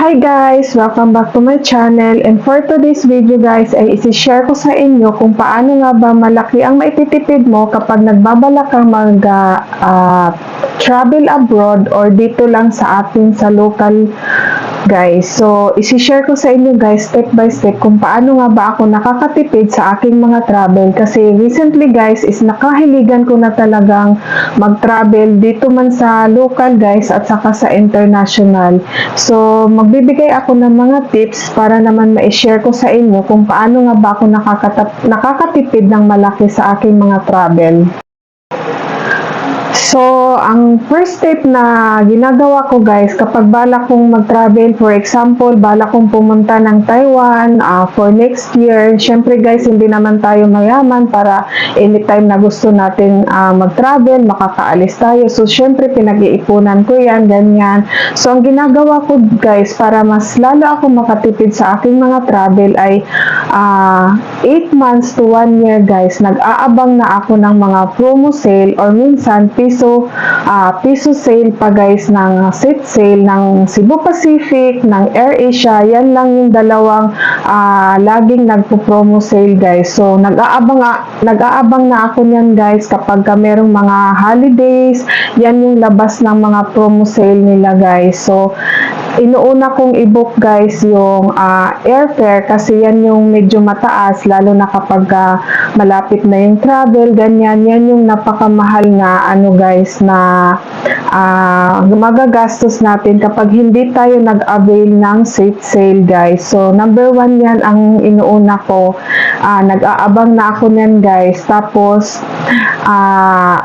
Hi guys! Welcome back to my channel, and for today's video guys ay isi-share ko sa inyo kung paano nga ba malaki ang maititipid mo kapag nagbabalak kang travel abroad or dito lang sa atin sa local guys. So isi-share ko sa inyo guys step by step kung paano nga ba ako nakakatipid sa aking mga travel, kasi recently guys is nakahiligan ko na talagang mag-travel dito man sa local guys at saka sa international. So magbibigay ako ng mga tips para naman ma-share ko sa inyo kung paano nga ba ako nakakatipid ng malaki sa aking mga travel. So, ang first step na ginagawa ko guys, kapag balak kong mag-travel, for example, balak kong pumunta ng Taiwan for next year, syempre guys, hindi naman tayo mayaman para anytime na gusto natin mag-travel, makakaalis tayo. So, syempre, pinag-iipunan ko yan, ganyan. So, ang ginagawa ko guys, para mas lalo ako makatipid sa aking mga travel ay 8 months to 1 year guys, nag-aabang na ako ng mga promo sale or minsan piso sale pa guys, ng set sale ng Cebu Pacific, ng AirAsia. Yan lang yung dalawang laging nagpo-promo sale guys. So nag-aabang na ako niyan guys kapag merong mga holidays. Yan yung labas ng mga promo sale nila guys. So inuuna kong i-book guys yung airfare, kasi yan yung medyo mataas, lalo na kapag malapit na yung travel, ganyan. Yan yung napakamahal nga guys na magagastos natin kapag hindi tayo nag-avail ng set sale guys. So number 1 yan ang inuuna ko. Nag-aabang na ako niyan guys. Tapos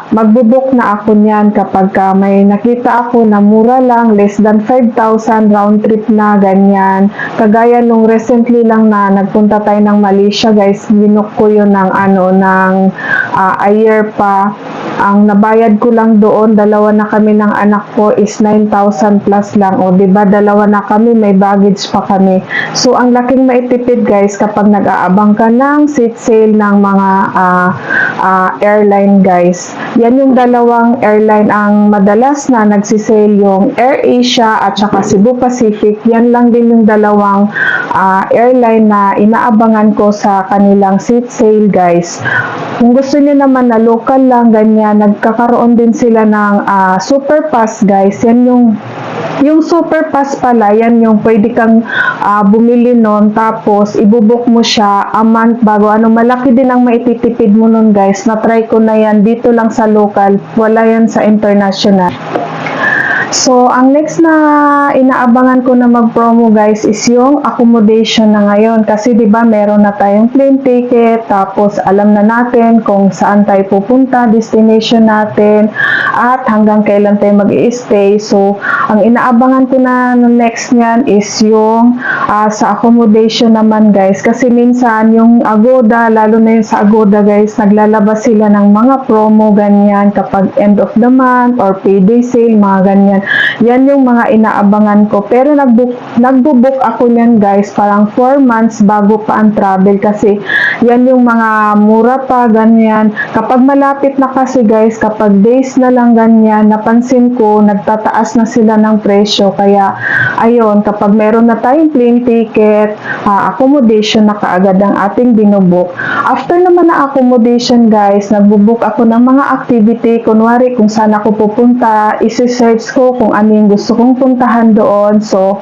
magbo-book na ako niyan kapag may nakita ako na mura lang, less than 5,000 round trip na, ganyan. Kagaya nung recently lang na nagpunta tayo ng Malaysia guys, binook ko yun ng a year pa. Ang nabayad ko lang doon, dalawa na kami ng anak ko, is 9,000 plus lang. O diba, dalawa na kami, may baggage pa kami. So ang laking maitipid guys kapag nag-aabang ka ng seat sale ng mga airline guys. Yan yung dalawang airline ang madalas na nagsisale, yung AirAsia at saka Cebu Pacific. Yan lang din yung dalawang airline na inaabangan ko sa kanilang seat sale guys. Kung gusto niyo naman na local lang, ganyan, nagkakaroon din sila ng super pass guys. Yan yung super pass pala, yan yung pwede kang bumili nun, tapos ibubuk mo siya a month bago. Malaki din ang maititipid mo nun guys. Na-try ko na yan dito lang sa local, wala yan sa international. So, ang next na inaabangan ko na mag-promo guys is yung accommodation na ngayon. Kasi diba meron na tayong plane ticket, tapos alam na natin kung saan tayo pupunta, destination natin, at hanggang kailan tayo mag-i-stay. So, ang inaabangan ko na next niyan is yung sa accommodation naman guys. Kasi minsan yung Agoda, lalo na yung sa Agoda guys, naglalabas sila ng mga promo, ganyan, kapag end of the month or payday sale, mga ganyan. Yan yung mga inaabangan ko. Pero nagbo-book ako niyan guys, parang 4 months bago pa ang travel, kasi yan yung mga mura pa, ganyan. Kapag malapit na kasi guys, kapag days na lang ganyan, napansin ko nagtataas na sila ng presyo. Kaya ayun, kapag meron na tayong plane ticket, accommodation na kaagad ang ating binubook. After naman na accommodation guys, nagbo-book ako ng mga activity. Kunwari kung saan ako pupunta, isi-search ko kung ano yung gusto kong puntahan doon. So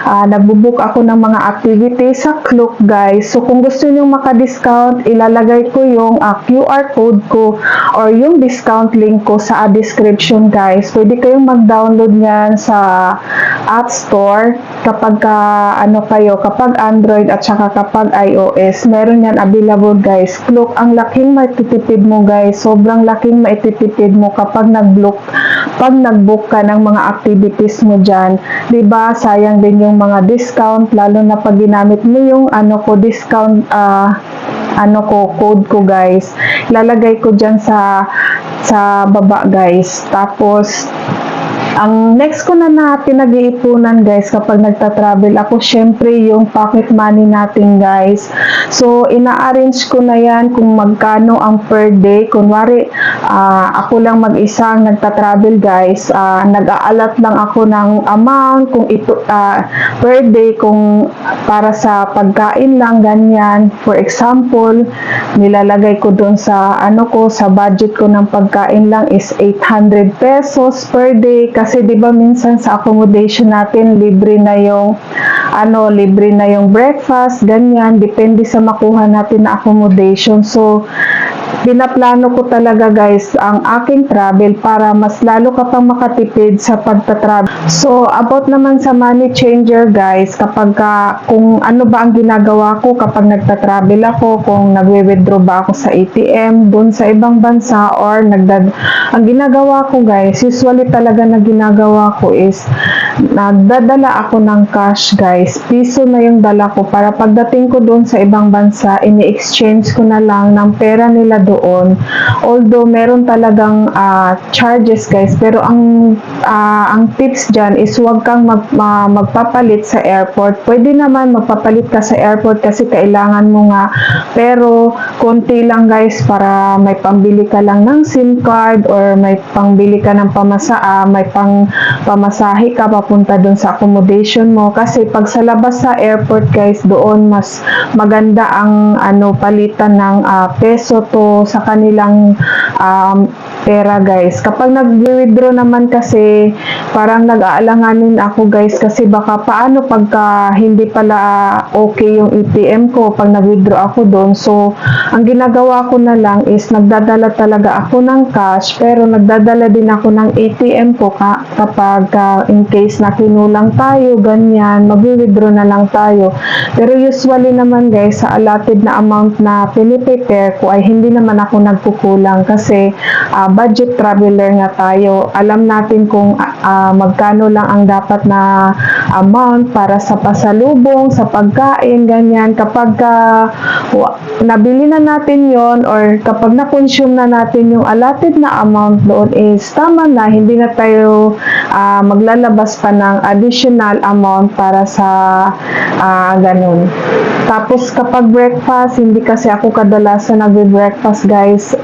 nagbo-book ako ng mga activity sa Klook guys. So kung gusto niyo maka-discount, ilalagay ko yung QR code ko or yung discount link ko sa description guys. Pwede kayong mag-download niyan sa App Store kapag kapag Android at saka kapag iOS. Meron yan available guys. Klook, ang laking maititipid mo guys. Sobrang laking maititipid mo kapag nag-book ka ng mga activities mo dyan. Diba, sayang din yung mga discount, lalo na pag ginamit mo yung discount code ko guys. Lalagay ko dyan sa baba guys. Tapos Ang next ko na pinag-iipunan guys kapag nagta-travel ako, syempre yung pocket money natin guys. So, ina-arrange ko na yan kung magkano ang per day. Kunwari, ako lang mag-isang nagta-travel guys. Nag-aalat lang ako ng amount kung ito per day, kung para sa pagkain lang, ganyan. For example, nilalagay ko doon sa sa budget ko ng pagkain lang is 800 pesos per day kasi 'di ba minsan sa accommodation natin libre na yung breakfast, ganyan, depende sa makuha natin na accommodation. So pinaplano ko talaga guys ang aking travel para mas lalo ka pang makatipid sa pagta-travel. So about naman sa money changer guys, kapag kung ano ba ang ginagawa ko kapag nagta-travel ako, kung nagwe-withdraw ba ako sa ATM doon sa ibang bansa or ang ginagawa ko guys, usually talaga na ginagawa ko is nagdadala ako ng cash guys. Piso na yung dala ko para pagdating ko doon sa ibang bansa, ini-exchange ko na lang ng pera nila doon. Although meron talagang charges guys, pero ang tips dyan is huwag kang magpapalit sa airport. Pwede naman magpapalit ka sa airport kasi kailangan mo nga, pero konti lang guys para may pambili ka lang ng SIM card or may pangbili ka ng may pamasahe ka papunta doon sa accommodation mo. Kasi pag sa labas sa airport guys, doon mas maganda ang palitan ng peso to sa kanilang pera guys. Kapag nag-withdraw naman kasi parang nag-aalanganin ako guys kasi baka paano pagka hindi pala okay yung ATM ko pag nag-withdraw ako doon. So ang ginagawa ko na lang is nagdadala talaga ako ng cash, pero nagdadala din ako ng ATM ko kapag in case na kinulang tayo, ganyan, mag-withdraw na lang tayo. Pero usually naman guys, sa allotted na amount na piniprepare ko ay hindi naman ako nagkukulang kasi budget traveler nga tayo. Alam natin kung magkano lang ang dapat na amount para sa pasalubong, sa pagkain, ganyan. Kapag nabili na natin yon or kapag na-consume na natin yung allotted na amount doon is tama na, hindi na tayo maglalabas pa ng additional amount para sa ganun. Tapos kapag breakfast, hindi kasi ako kadalasan nagbe-breakfast guys.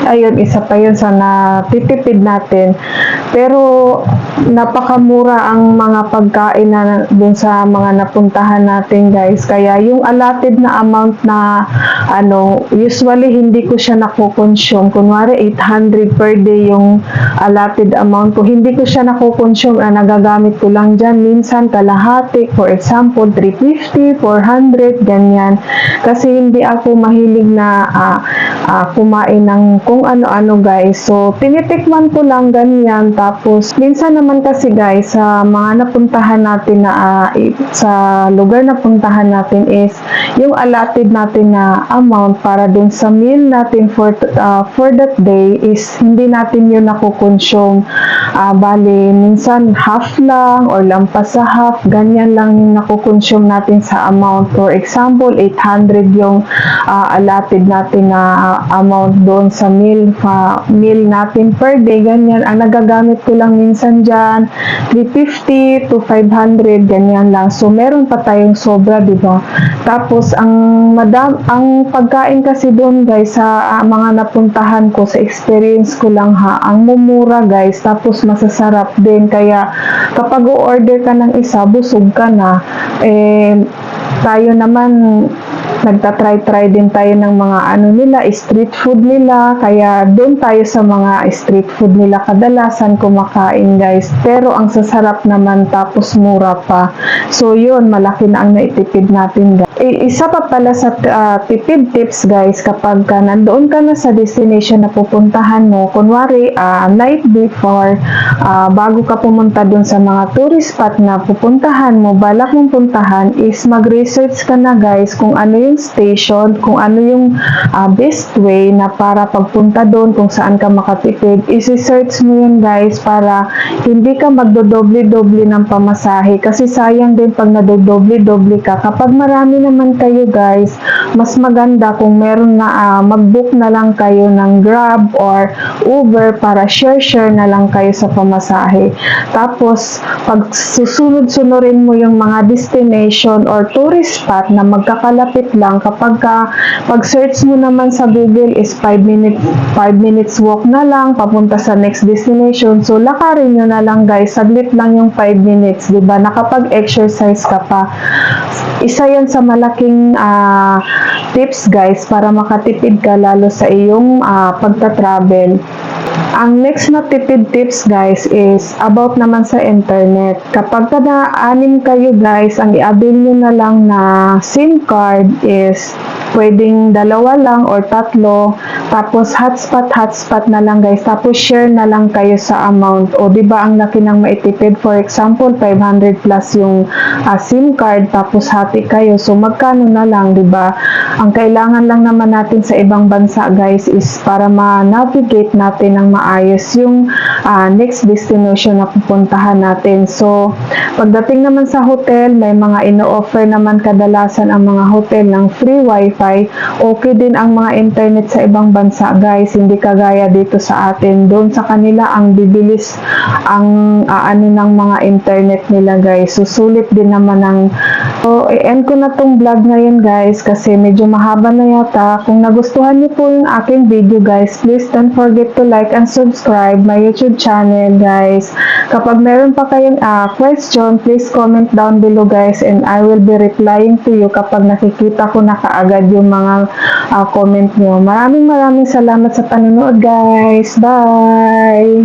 Ayun, isa pa yun sa natitipid natin. Pero napakamura ang mga pagkain na dun sa mga napuntahan natin guys. Kaya yung allotted na amount na usually hindi ko siya nakukonsume. Kunwari 800 per day yung allotted amount ko. Hindi ko siya nakukonsume. Nagagamit ko lang dyan. Minsan kalahati. For example, 350, 400, ganyan. Kasi hindi ako mahilig na kumain ng kung ano-ano guys. So, tinitikman ko lang ganyan. Tapos, minsan naman kasi guys, sa mga napuntahan natin na sa lugar na puntahan natin is yung allotted natin na amount para dun sa meal natin for that day is hindi natin yun nakukonsume. Bali, minsan half lang or lampas sa half, ganyan lang yung nakukonsume natin sa amount. For example, 800 yung allotted natin na amount doon sa meal natin per day, ganyan. Ang nagagamit ko lang minsan dyan 350 to 500, ganyan lang. So meron pa tayong sobra, di ba? Tapos ang pagkain kasi doon guys sa mga napuntahan ko, sa experience ko lang ang mumura guys, tapos masasarap din. Kaya kapag o-order ka ng isa, busog ka na. Tayo naman nagtatry din tayo ng mga nila, street food nila, kaya doon tayo sa mga street food nila kadalasan kumakain guys. Pero ang sasarap naman tapos mura pa. So yun, malaki na ang naitipid natin guys. Isa pa pala sa tipid tips guys, kapag nandoon ka na sa destination na pupuntahan mo, kunwari night before, bago ka pumunta doon sa mga tourist spot na pupuntahan mo, balak mong puntahan is mag-research ka na guys kung ano yung station, kung ano yung best way na para pagpunta doon, kung saan ka makatipid. Isi-search mo yun guys para hindi ka magdodoble-doble ng pamasahe kasi sayang din pag nadodoble-doble ka. Kapag marami naman kayo guys, mas maganda kung meron na mag-book na lang kayo ng Grab or Uber para share na lang kayo sa pamasahe. Tapos, pag susunod-sunurin mo yung mga destination or tourist spot na magkakalapit lang, pag-search mo naman sa Google is 5 minutes walk na lang papunta sa next destination. So, lakarin nyo na lang guys, saglit lang yung 5 minutes, diba? Nakapag-exercise ka pa. Isa yan sa malaking tips guys para makatipid ka lalo sa iyong pagta-travel. Ang next na tipid tips guys is about naman sa internet. Kapag na-anim kayo guys, ang i-avail nyo na lang na SIM card is pwedeng 2 lang or 3. Tapos hotspot na lang guys. Tapos share na lang kayo sa amount. O diba ang laki ng maitipid? For example, 500 plus yung SIM card. Tapos hati kayo. So magkano na lang, diba? Ang kailangan lang naman natin sa ibang bansa guys is para ma-navigate natin ng maayos yung next destination na pupuntahan natin. So, pagdating naman sa hotel, may mga ino-offer naman kadalasan ang mga hotel ng free wifi. Okay din ang mga internet sa ibang bansa guys, hindi kagaya dito sa atin. Doon sa kanila ang bibilis ang ng mga internet nila guys. Susulit din naman ang i-end ko na tong vlog ngayon guys kasi medyo mahaba na yata. Kung nagustuhan niyo po yung aking video guys, please don't forget to like and subscribe my YouTube channel guys. Kapag meron pa kayong question, please comment down below guys and I will be replying to you kapag nakikita ko na kaagad yung mga comment nyo. Maraming salamat sa panonood guys. Bye!